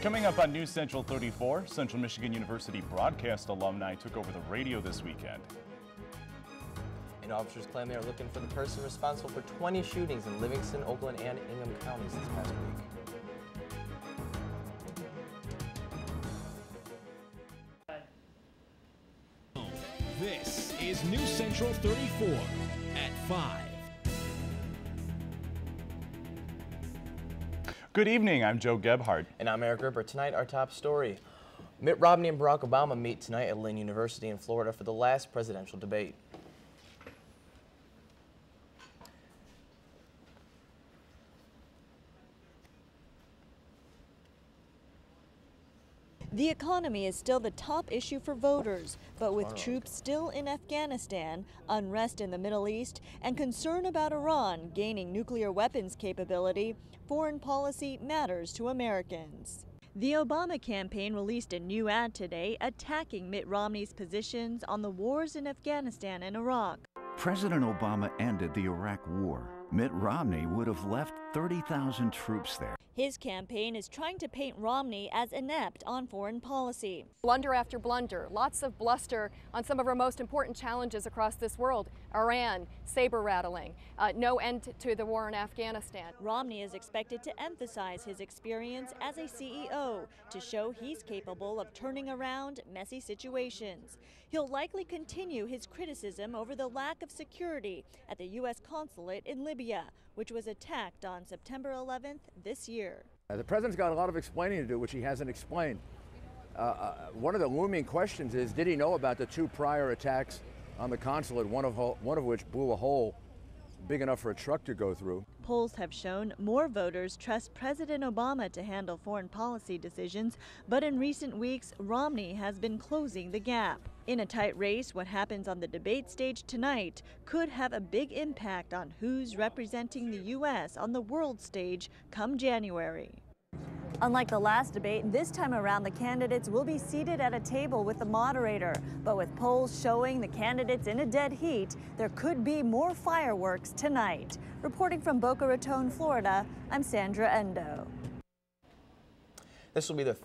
Coming up on News Central 34, Central Michigan University broadcast alumni took over the radio this weekend. And officers claim they are looking for the person responsible for 20 shootings in Livingston, Oakland, and Ingham counties this past week. This is News Central 34 at 5. Good evening, I'm Joe Gebhardt. And I'm Eric Ripper. Tonight, our top story. Mitt Romney and Barack Obama meet tonight at Lynn University in Florida for the last presidential debate. The economy is still the top issue for voters, but with troops still in Afghanistan, unrest in the Middle East, and concern about Iran gaining nuclear weapons capability, foreign policy matters to Americans. The Obama campaign released a new ad today attacking Mitt Romney's positions on the wars in Afghanistan and Iraq. President Obama ended the Iraq War. Mitt Romney would have left 30,000 troops there. His campaign is trying to paint Romney as inept on foreign policy. Blunder after blunder, lots of bluster on some of our most important challenges across this world. Iran, saber rattling, no end to the war in Afghanistan. Romney is expected to emphasize his experience as a CEO to show he's capable of turning around messy situations. He'll likely continue his criticism over the lack of security at the U.S. consulate in Libya, which was attacked on September 11th this year. The president's got a lot of explaining to do, which he hasn't explained. One of the looming questions is, did he know about the two prior attacks on the consulate, one of which blew a hole big enough for a truck to go through? Polls have shown more voters trust President Obama to handle foreign policy decisions, but in recent weeks, Romney has been closing the gap. In a tight race, what happens on the debate stage tonight could have a big impact on who's representing the U.S. on the world stage come January. Unlike the last debate, this time around the candidates will be seated at a table with the moderator. But with polls showing the candidates in a dead heat, there could be more fireworks tonight. Reporting from Boca Raton, Florida, I'm Sandra Endo. This will be the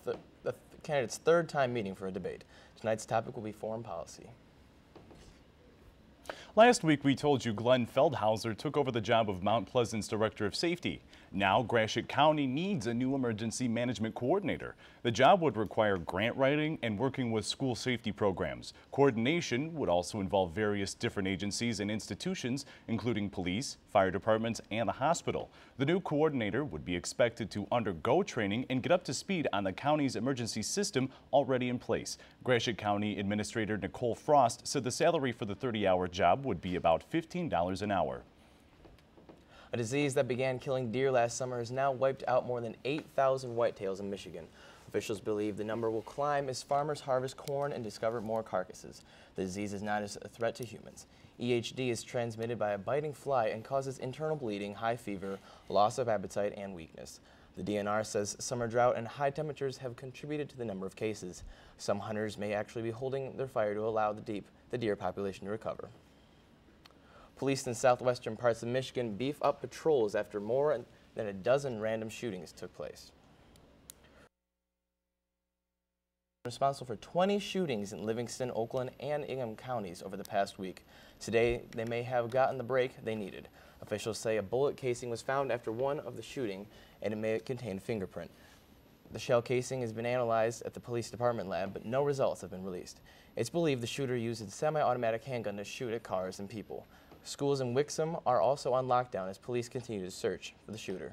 candidates' third time meeting for a debate. Tonight's topic will be foreign policy. Last week, we told you Glenn Feldhauser took over the job of Mount Pleasant's Director of Safety. Now, Gratiot County needs a new emergency management coordinator. The job would require grant writing and working with school safety programs. Coordination would also involve various different agencies and institutions, including police, fire departments, and the hospital. The new coordinator would be expected to undergo training and get up to speed on the county's emergency system already in place. Gratiot County Administrator Nicole Frost said the salary for the 30-hour job would be about $15 an hour. A disease that began killing deer last summer has now wiped out more than 8,000 whitetails in Michigan. Officials believe the number will climb as farmers harvest corn and discover more carcasses. The disease is not a threat to humans. EHD is transmitted by a biting fly and causes internal bleeding, high fever, loss of appetite, and weakness. The DNR says summer drought and high temperatures have contributed to the number of cases. Some hunters may actually be holding their fire to allow the deer population to recover. Police in southwestern parts of Michigan beef up patrols after more than a dozen random shootings took place. Responsible for 20 shootings in Livingston, Oakland, and Ingham counties over the past week. Today, they may have gotten the break they needed. Officials say a bullet casing was found after one of the shooting, and it may contain fingerprint. The shell casing has been analyzed at the police department lab, but no results have been released. It's believed the shooter used a semi-automatic handgun to shoot at cars and people. Schools in Wixom are also on lockdown as police continue to search for the shooter.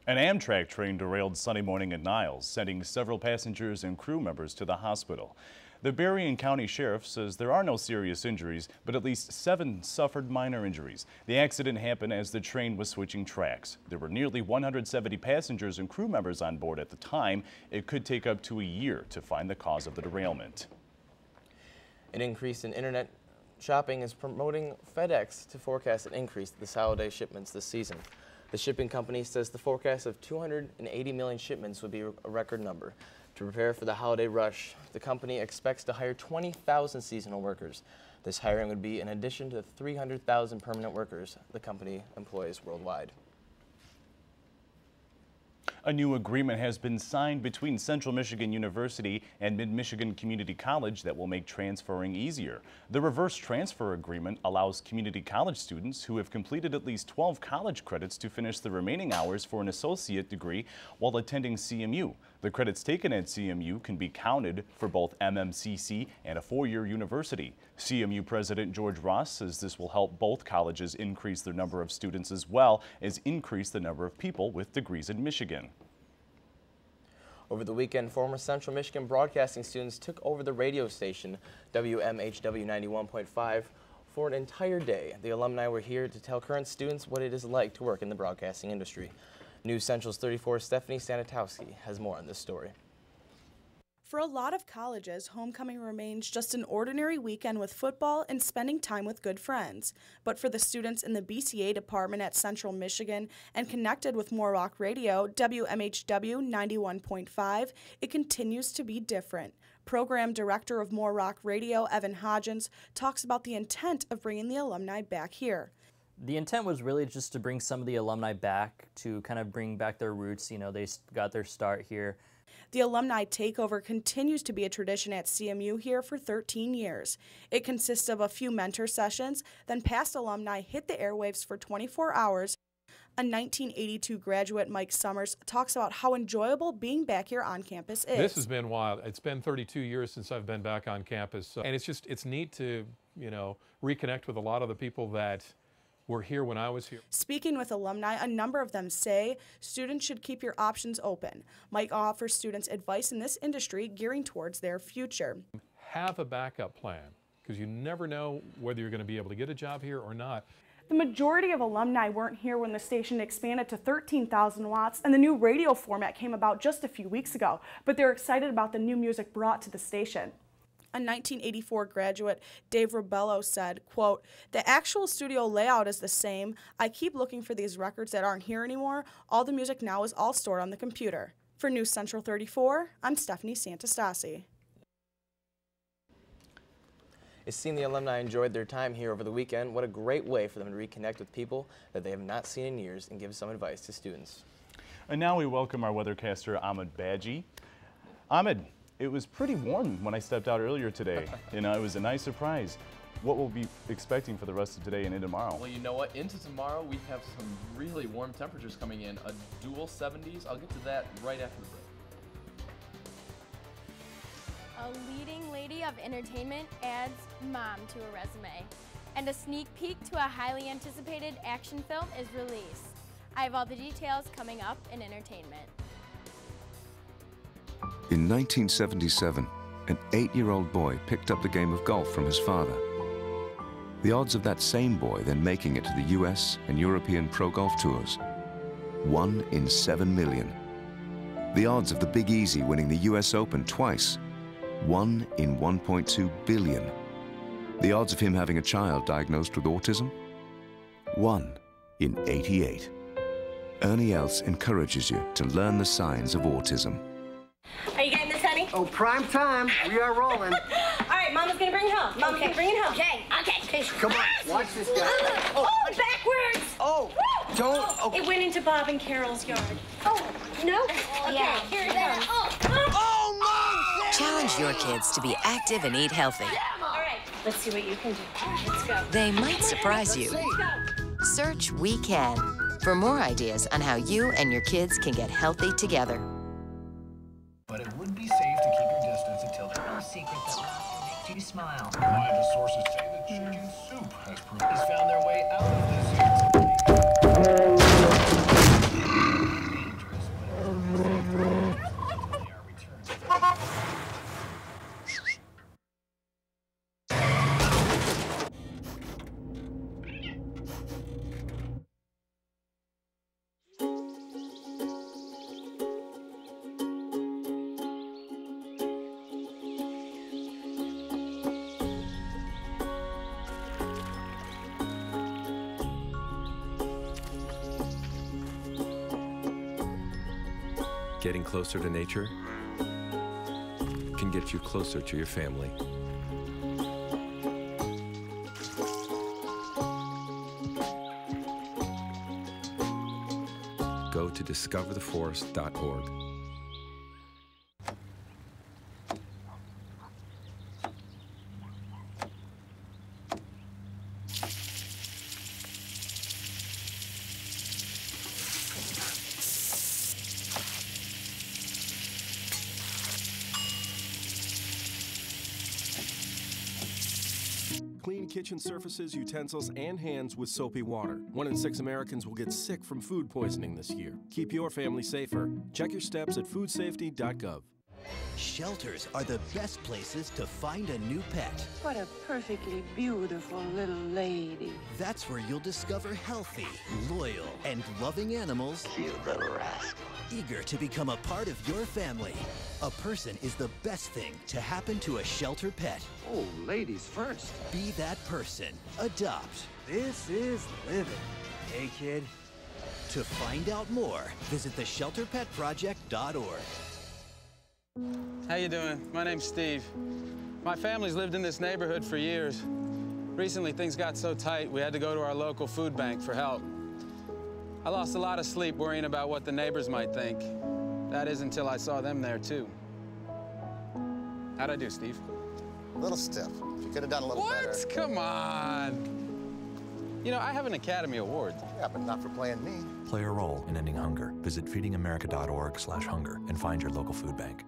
An Amtrak train derailed Sunday morning at Niles, sending several passengers and crew members to the hospital. The Berrien County Sheriff says there are no serious injuries, but at least 7 suffered minor injuries. The accident happened as the train was switching tracks. There were nearly 170 passengers and crew members on board at the time. It could take up to a year to find the cause of the derailment. An increase in internet shopping is promoting FedEx to forecast an increase in the holiday shipments this season. The shipping company says the forecast of 280 million shipments would be a record number. To prepare for the holiday rush, the company expects to hire 20,000 seasonal workers. This hiring would be in addition to the 300,000 permanent workers the company employs worldwide. A new agreement has been signed between Central Michigan University and Mid-Michigan Community College that will make transferring easier. The reverse transfer agreement allows community college students who have completed at least 12 college credits to finish the remaining hours for an associate degree while attending CMU. The credits taken at CMU can be counted for both MMCC and a four-year university. CMU President George Ross says this will help both colleges increase their number of students as well as increase the number of people with degrees in Michigan. Over the weekend, former Central Michigan broadcasting students took over the radio station WMHW 91.5 for an entire day. The alumni were here to tell current students what it is like to work in the broadcasting industry. News Central's 34's Stephanie Sanatowski has more on this story. For a lot of colleges, homecoming remains just an ordinary weekend with football and spending time with good friends. But for the students in the BCA department at Central Michigan and connected with More Rock Radio, WMHW 91.5, it continues to be different. Program Director of More Rock Radio, Evan Hodgins, talks about the intent of bringing the alumni back here. The intent was really just to bring some of the alumni back, to kind of bring back their roots. You know, they got their start here. The alumni takeover continues to be a tradition at CMU here for 13 years. It consists of a few mentor sessions, then past alumni hit the airwaves for 24 hours. A 1982 graduate, Mike Summers, talks about how enjoyable being back here on campus is. This has been wild. It's been 32 years since I've been back on campus, and it's neat to, you know, reconnect with a lot of the people that were here when I was here. Speaking with alumni, a number of them say students should keep your options open. Mike offers students advice in this industry gearing towards their future. Have a backup plan, because you never know whether you're going to be able to get a job here or not. The majority of alumni weren't here when the station expanded to 13,000 watts and the new radio format came about just a few weeks ago, but they're excited about the new music brought to the station. A 1984 graduate, Dave Ribello, said, quote, "The actual studio layout is the same. I keep looking for these records that aren't here anymore. All the music now is all stored on the computer." For News Central 34, I'm Stephanie Sanatowski. It seemed the alumni enjoyed their time here over the weekend. What a great way for them to reconnect with people that they have not seen in years and give some advice to students. And now we welcome our weathercaster, Ahmed Badji. Ahmed, it was pretty warm when I stepped out earlier today. You know, it was a nice surprise. What we'll be expecting for the rest of today and into tomorrow? Well, you know what? Into tomorrow, we have some really warm temperatures coming in. A dual 70s. I'll get to that right after the break. A leading lady of entertainment adds mom to a resume. And a sneak peek to a highly anticipated action film is released. I have all the details coming up in entertainment. In 1977, an 8-year-old boy picked up the game of golf from his father. The odds of that same boy then making it to the US and European Pro Golf Tours, 1 in 7 million. The odds of the Big Easy winning the US Open twice, 1 in 1.2 billion. The odds of him having a child diagnosed with autism, 1 in 88. Ernie Els encourages you to learn the signs of autism. Are you getting this, honey? Oh, prime time. We are rolling. All right, Mama's gonna bring it home. Mama's gonna bring it home. Okay. Come on, watch this guy. Oh, backwards. Oh, don't. Oh. It went into Bob and Carol's yard. Oh, no? Okay, yeah. Here it is. Oh, no! Challenge your kids to be active and eat healthy. All right, let's see what you can do. Let's go. They might surprise you. Let's go. Search We Can for more ideas on how you and your kids can get healthy together. But it would be safe to keep your distance until they're no secret that laughter makes you smile. Reliable sources say that chicken soup has found their way out of this. Getting closer to nature can get you closer to your family. Go to discovertheforest.org. Clean kitchen surfaces, utensils, and hands with soapy water. 1 in 6 Americans will get sick from food poisoning this year. Keep your family safer. Check your steps at foodsafety.gov. Shelters are the best places to find a new pet. What a perfectly beautiful little lady. That's where you'll discover healthy, loyal, and loving animals. You little rascal. Eager to become a part of your family. A person is the best thing to happen to a shelter pet. Oh, ladies first. Be that person. Adopt. This is living. Hey, kid. To find out more, visit theshelterpetproject.org. How you doing? My name's Steve. My family's lived in this neighborhood for years. Recently, things got so tight, we had to go to our local food bank for help. I lost a lot of sleep worrying about what the neighbors might think. That is until I saw them there, too. How'd I do, Steve? A little stiff. You could have done a little better. What? Come on. You know, I have an Academy Award. Yeah, but not for playing me. Play a role in ending hunger. Visit feedingamerica.org/hunger and find your local food bank.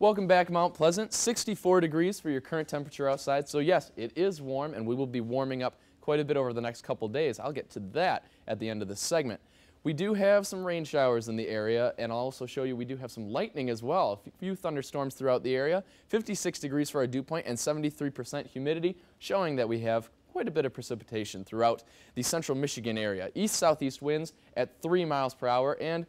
Welcome back, Mount Pleasant. 64 degrees for your current temperature outside. So yes, it is warm, and we will be warming up quite a bit over the next couple days. I'll get to that at the end of this segment. We do have some rain showers in the area, and I'll also show you we do have some lightning as well. A few thunderstorms throughout the area. 56 degrees for our dew point and 73% humidity, showing that we have quite a bit of precipitation throughout the central Michigan area. East-southeast winds at 3 miles per hour and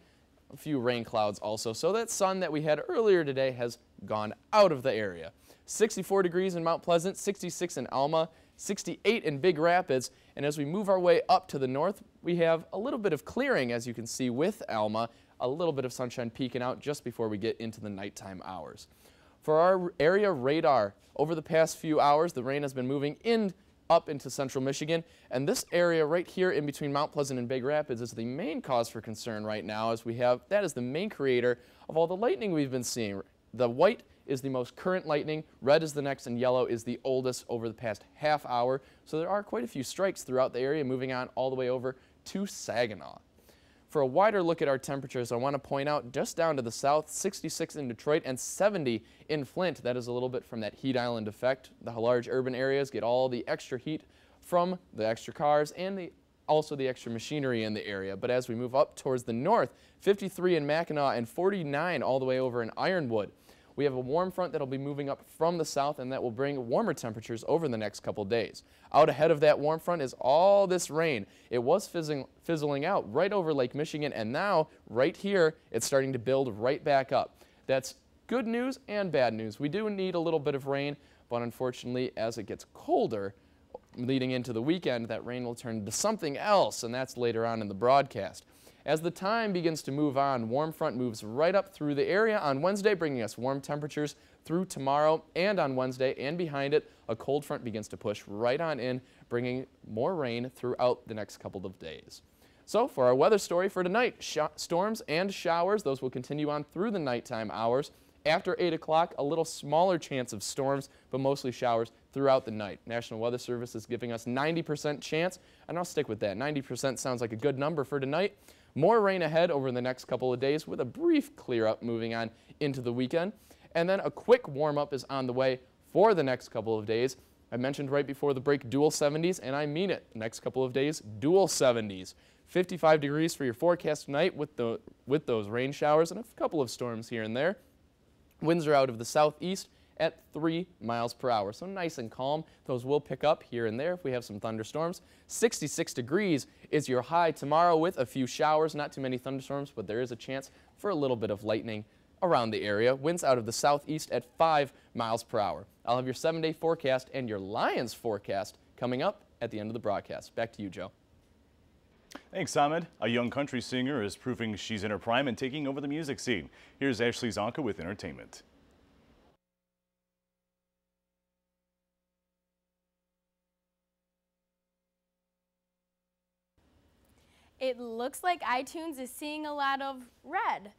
a few rain clouds also. So that sun that we had earlier today has gone out of the area. 64 degrees in Mount Pleasant, 66 in Alma, 68 in Big Rapids, and as we move our way up to the north, we have a little bit of clearing, as you can see with Alma, a little bit of sunshine peeking out just before we get into the nighttime hours. For our area radar, over the past few hours, the rain has been moving up into central Michigan, and this area right here in between Mount Pleasant and Big Rapids is the main cause for concern right now, as that is the main creator of all the lightning we've been seeing. The white is the most current lightning, red is the next, and yellow is the oldest over the past half hour. So there are quite a few strikes throughout the area, moving on all the way over to Saginaw. For a wider look at our temperatures, I want to point out just down to the south, 66 in Detroit and 70 in Flint. That is a little bit from that heat island effect. The large urban areas get all the extra heat from the extra cars and also the extra machinery in the area. But as we move up towards the north, 53 in Mackinac and 49 all the way over in Ironwood. We have a warm front that will be moving up from the south, and that will bring warmer temperatures over the next couple days. Out ahead of that warm front is all this rain. It was fizzling out right over Lake Michigan, and now right here it's starting to build right back up. That's good news and bad news. We do need a little bit of rain, but unfortunately as it gets colder leading into the weekend, that rain will turn to something else, and that's later on in the broadcast. As the time begins to move on, warm front moves right up through the area on Wednesday, bringing us warm temperatures through tomorrow and on Wednesday, and behind it, a cold front begins to push right on in, bringing more rain throughout the next couple of days. So for our weather story for tonight, storms and showers, those will continue on through the nighttime hours. After 8 o'clock, a little smaller chance of storms, but mostly showers throughout the night. National Weather Service is giving us 90% chance, and I'll stick with that. 90% sounds like a good number for tonight. More rain ahead over the next couple of days with a brief clear up moving on into the weekend. And then a quick warm up is on the way for the next couple of days. I mentioned right before the break dual 70s, and I mean it. Next couple of days, dual 70s. 55 degrees for your forecast tonight with those rain showers and a couple of storms here and there. Winds are out of the southeast at 3 miles per hour. So nice and calm. Those will pick up here and there if we have some thunderstorms. 66 degrees is your high tomorrow with a few showers. Not too many thunderstorms, but there is a chance for a little bit of lightning around the area. Winds out of the southeast at 5 miles per hour. I'll have your 7-day forecast and your Lions forecast coming up at the end of the broadcast. Back to you, Joe. Thanks, Ahmed. A young country singer is proving she's in her prime and taking over the music scene. Here's Ashley Zonka with entertainment. It looks like iTunes is seeing a lot of red.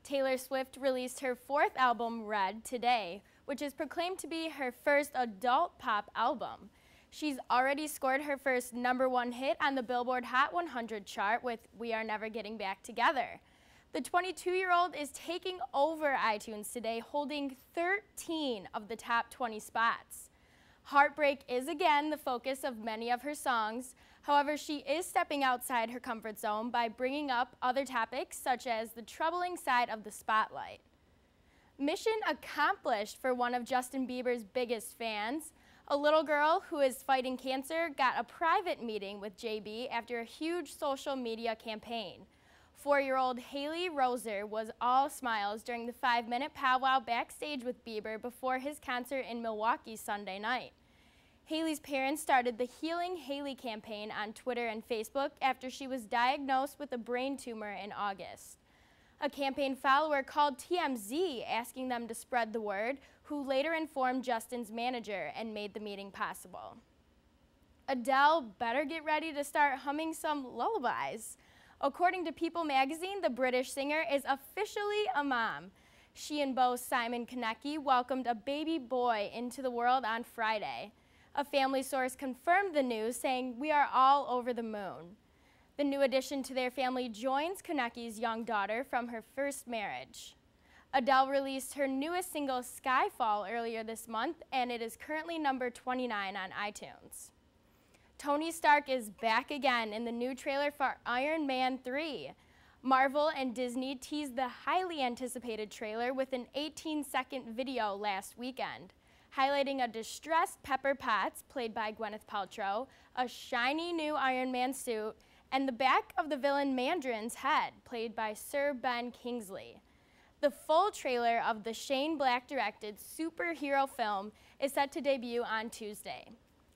Taylor Swift released her 4th album, Red, today, which is proclaimed to be her first adult pop album. She's already scored her first #1 hit on the Billboard Hot 100 chart with We Are Never Getting Back Together. The 22-year-old is taking over iTunes today, holding 13 of the top 20 spots. Heartbreak is again the focus of many of her songs. However, she is stepping outside her comfort zone by bringing up other topics such as the troubling side of the spotlight. Mission accomplished for one of Justin Bieber's biggest fans. A little girl who is fighting cancer got a private meeting with JB after a huge social media campaign. 4-year-old Haley Roser was all smiles during the 5-minute powwow backstage with Bieber before his concert in Milwaukee Sunday night. Haley's parents started the Healing Haley campaign on Twitter and Facebook after she was diagnosed with a brain tumor in August. A campaign follower called TMZ asking them to spread the word, who later informed Justin's manager and made the meeting possible. Adele better get ready to start humming some lullabies. According to People magazine, the British singer is officially a mom. She and beau Simon Konecki welcomed a baby boy into the world on Friday. A family source confirmed the news, saying, "We are all over the moon." The new addition to their family joins Konecki's young daughter from her first marriage. Adele released her newest single, Skyfall, earlier this month, and it is currently number 29 on iTunes. Tony Stark is back again in the new trailer for Iron Man 3. Marvel and Disney teased the highly anticipated trailer with an 18-second video last weekend, highlighting a distressed Pepper Potts, played by Gwyneth Paltrow, a shiny new Iron Man suit, and the back of the villain Mandarin's head, played by Sir Ben Kingsley. The full trailer of the Shane Black-directed superhero film is set to debut on Tuesday.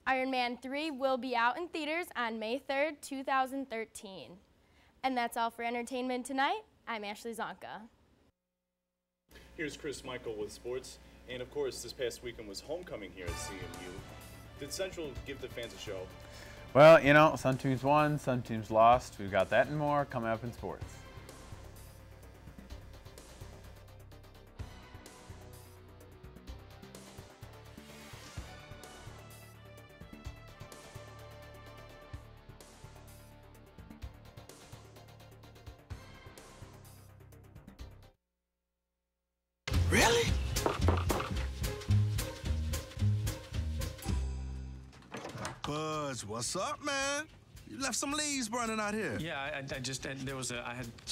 Iron Man 3 will be out in theaters on May 3rd, 2013. And that's all for entertainment tonight. I'm Ashley Zonka. Here's Chris Michael with sports. And of course, this past weekend was homecoming here at CMU. Did Central give the fans a show? Well, you know, some teams won, some teams lost. We've got that and more coming up in sports. Really? Buzz, what's up, man? You left some leaves burning out here. Yeah, I just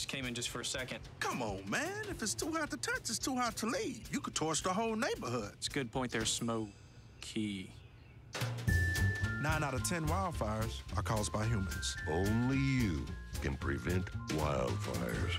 came in just for a second. Come on, man. If it's too hot to touch, it's too hot to leave. You could torch the whole neighborhood. It's a good point there, Smokey. 9 out of 10 wildfires are caused by humans. Only you can prevent wildfires.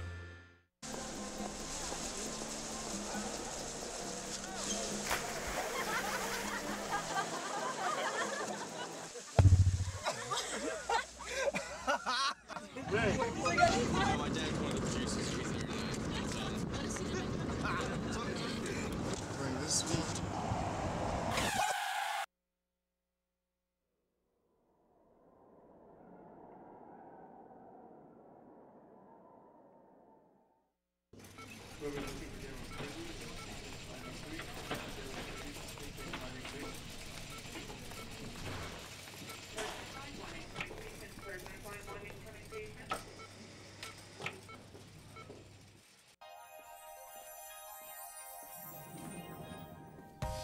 Bring this sweet.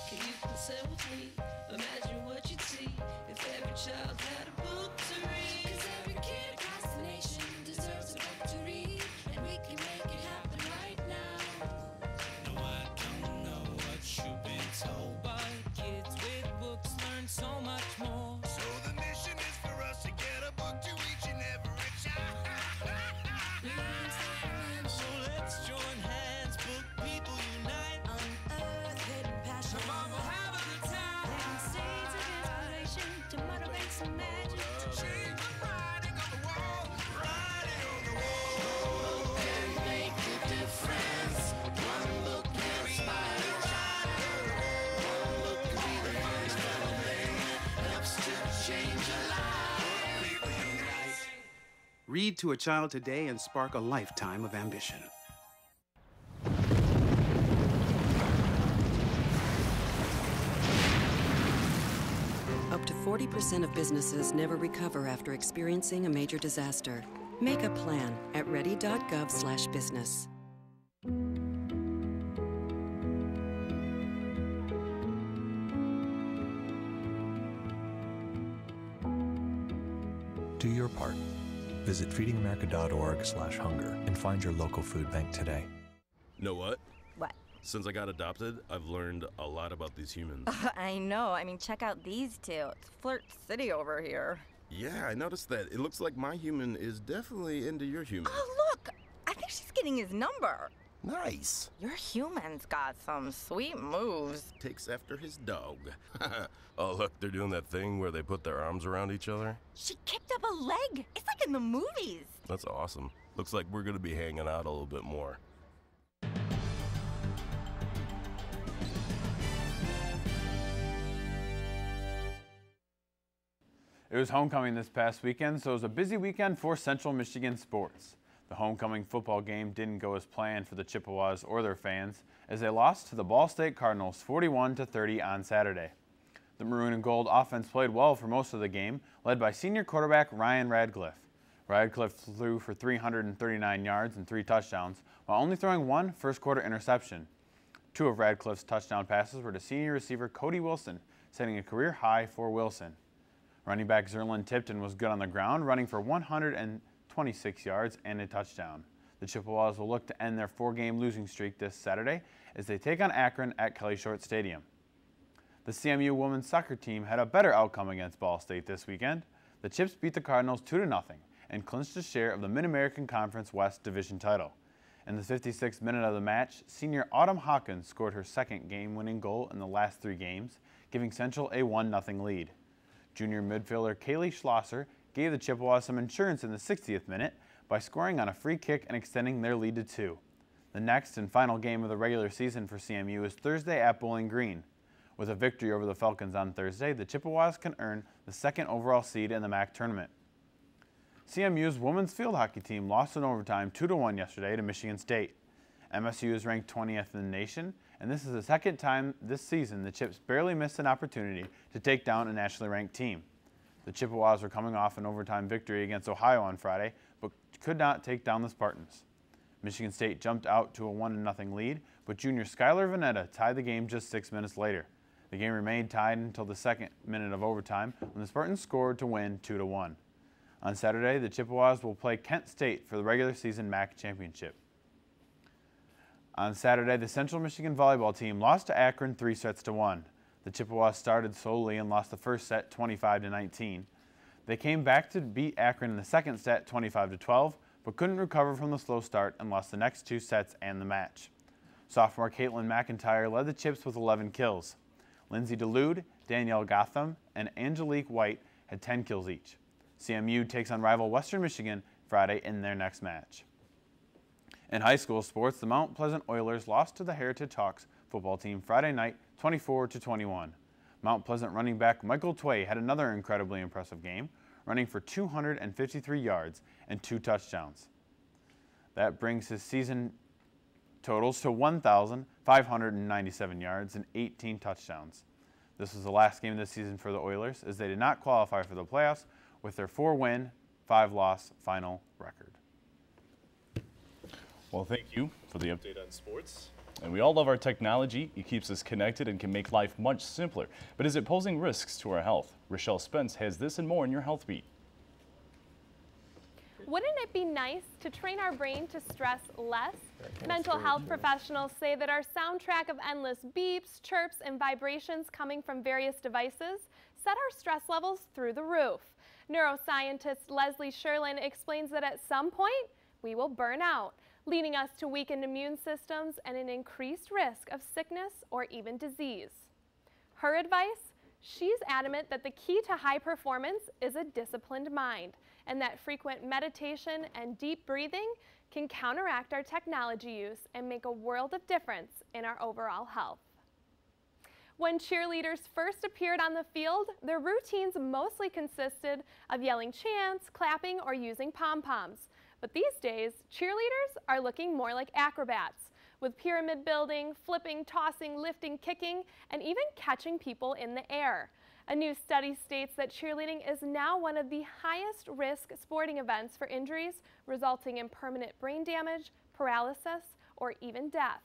Can you consent with me? Imagine what you'd see if every child had a book to read. 'Cause every kid across the nation deserves a book to read, and we can make it happen right now. No, I don't know what you've been told, but kids with books learn so much more. So the mission is for us to get a book to each and every child. So let's join hands, book people unite, Unearth hidden passion. Tomorrow have a good time. Planting seeds of inspiration to motivate some magic. Change the writing of the world. Read to a child today and spark a lifetime of ambition. Up to 40% of businesses never recover after experiencing a major disaster. Make a plan at ready.gov/business. Do your part. Visit feedingamerica.org/hunger and find your local food bank today. Know what? What? Since I got adopted, I've learned a lot about these humans. I know. I mean, check out these two. It's Flirt City over here. Yeah, I noticed that. It looks like my human is definitely into your human. Oh, look! I think she's getting his number. Nice. Your human's got some sweet moves. Takes after his dog. Oh, look, they're doing that thing where they put their arms around each other. She kicked up a leg. It's like in the movies. That's awesome. Looks like we're going to be hanging out a little bit more. It was homecoming this past weekend, so it was a busy weekend for Central Michigan sports. The homecoming football game didn't go as planned for the Chippewas or their fans, as they lost to the Ball State Cardinals 41-30 on Saturday. The Maroon and Gold offense played well for most of the game, led by senior quarterback Ryan Radcliffe. Radcliffe threw for 339 yards and 3 touchdowns, while only throwing 1 first-quarter interception. 2 of Radcliffe's touchdown passes were to senior receiver Cody Wilson, setting a career high for Wilson. Running back Zerlin Tipton was good on the ground, running for 126 yards and a touchdown. The Chippewas will look to end their 4-game losing streak this Saturday as they take on Akron at Kelly Short Stadium. The CMU women's soccer team had a better outcome against Ball State this weekend. The Chips beat the Cardinals 2-0 and clinched a share of the Mid-American Conference West Division title. In the 56th minute of the match, senior Autumn Hawkins scored her second game-winning goal in the last 3 games, giving Central a 1-0 lead. Junior midfielder Kaylee Schlosser gave the Chippewas some insurance in the 60th minute by scoring on a free kick and extending their lead to 2. The next and final game of the regular season for CMU is Thursday at Bowling Green. With a victory over the Falcons on Thursday, the Chippewas can earn the 2nd overall seed in the MAC tournament. CMU's women's field hockey team lost in overtime 2-1 yesterday to Michigan State. MSU is ranked 20th in the nation, and this is the 2nd time this season the Chips barely missed an opportunity to take down a nationally ranked team. The Chippewas were coming off an overtime victory against Ohio on Friday, but could not take down the Spartans. Michigan State jumped out to a 1-0 lead, but junior Skylar Vanetta tied the game just 6 minutes later. The game remained tied until the 2nd minute of overtime when the Spartans scored to win 2-1. On Saturday, the Chippewas will play Kent State for the regular season MAC championship. On Saturday, the Central Michigan volleyball team lost to Akron 3-1. The Chippewas started slowly and lost the first set 25-19. They came back to beat Akron in the second set 25-12, but couldn't recover from the slow start and lost the next 2 sets and the match. Sophomore Caitlin McIntyre led the Chips with 11 kills. Lindsay DeLude, Danielle Gotham, and Angelique White had 10 kills each. CMU takes on rival Western Michigan Friday in their next match. In high school sports, the Mount Pleasant Oilers lost to the Heritage Hawks football team Friday night 24-21. Mount Pleasant running back Michael Tway had another incredibly impressive game, running for 253 yards and 2 touchdowns. That brings his season totals to 1,597 yards and 18 touchdowns. This was the last game of the season for the Oilers, as they did not qualify for the playoffs with their 4-win, 5-loss final record. Well, thank you for the update on sports. And we all love our technology. It keeps us connected and can make life much simpler. But is it posing risks to our health? Rochelle Spence has this and more in your Health Beat. Wouldn't it be nice to train our brain to stress less? Mental health professionals say that our soundtrack of endless beeps, chirps, and vibrations coming from various devices set our stress levels through the roof. Neuroscientist Leslie Sherlin explains that at some point, we will burn out, leading us to weakened immune systems and an increased risk of sickness or even disease. Her advice? She's adamant that the key to high performance is a disciplined mind, and that frequent meditation and deep breathing can counteract our technology use and make a world of difference in our overall health. When cheerleaders first appeared on the field, their routines mostly consisted of yelling chants, clapping, or using pom-poms. But these days, cheerleaders are looking more like acrobats, with pyramid building, flipping, tossing, lifting, kicking, and even catching people in the air. A new study states that cheerleading is now one of the highest risk sporting events for injuries, resulting in permanent brain damage, paralysis, or even death.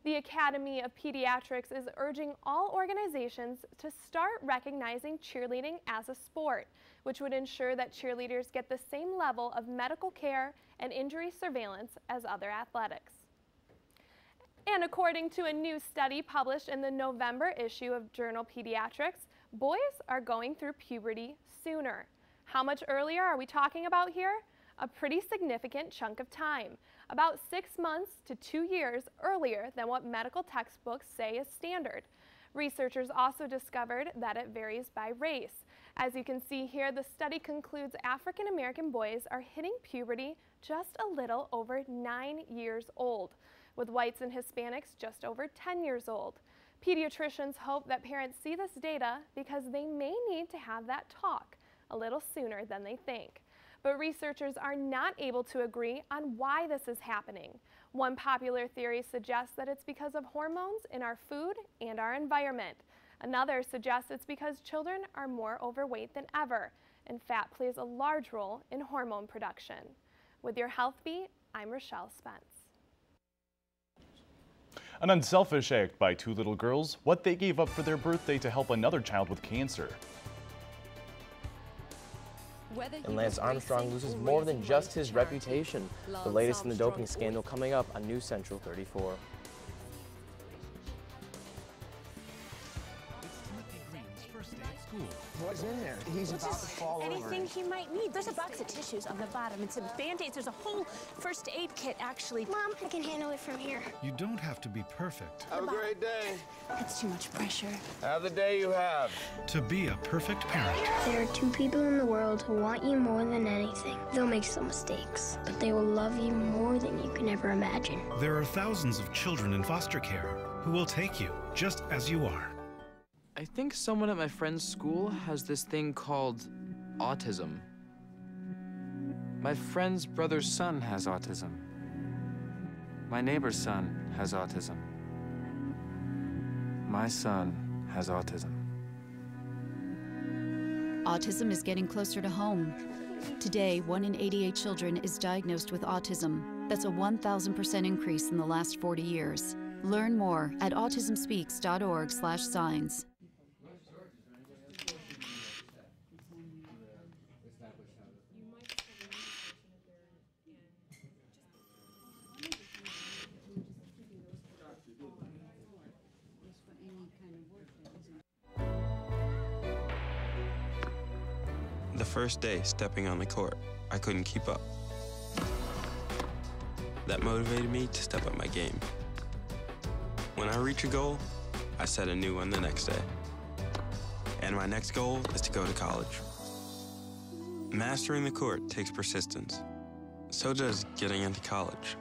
The Academy of Pediatrics is urging all organizations to start recognizing cheerleading as a sport, which would ensure that cheerleaders get the same level of medical care and injury surveillance as other athletics. And according to a new study published in the November issue of Journal Pediatrics, boys are going through puberty sooner. How much earlier are we talking about here? A pretty significant chunk of time, about 6 months to 2 years earlier than what medical textbooks say is standard. Researchers also discovered that it varies by race. As you can see here, the study concludes African American boys are hitting puberty just a little over 9 years old, with whites and Hispanics just over 10 years old. Pediatricians hope that parents see this data because they may need to have that talk a little sooner than they think. But researchers are not able to agree on why this is happening. One popular theory suggests that it's because of hormones in our food and our environment. Another suggests it's because children are more overweight than ever, and fat plays a large role in hormone production. With your Health Beat, I'm Rochelle Spence. An unselfish act by two little girls, what they gave up for their birthday to help another child with cancer. And Lance Armstrong loses more than just his reputation. The latest in the doping scandal coming up on News Central 34. What's in there? He's about to fall over. Anything he might need. There's a box of tissues on the bottom and some Band-Aids. There's a whole first aid kit, actually. Mom, I can handle it from here. You don't have to be perfect. Have a great day. That's too much pressure. Have the day you have. To be a perfect parent. There are two people in the world who want you more than anything. They'll make some mistakes, but they will love you more than you can ever imagine. There are thousands of children in foster care who will take you just as you are. I think someone at my friend's school has this thing called autism. My friend's brother's son has autism. My neighbor's son has autism. My son has autism. Autism is getting closer to home. Today, 1 in 88 children is diagnosed with autism. That's a 1,000% increase in the last 40 years. Learn more at autismspeaks.org/signs. The first day stepping on the court, I couldn't keep up. That motivated me to step up my game. When I reach a goal, I set a new one the next day. And my next goal is to go to college. Mastering the court takes persistence. So does getting into college.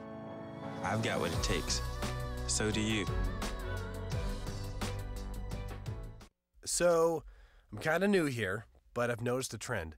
I've got what it takes. So do you. So, I'm kind of new here, but I've noticed a trend.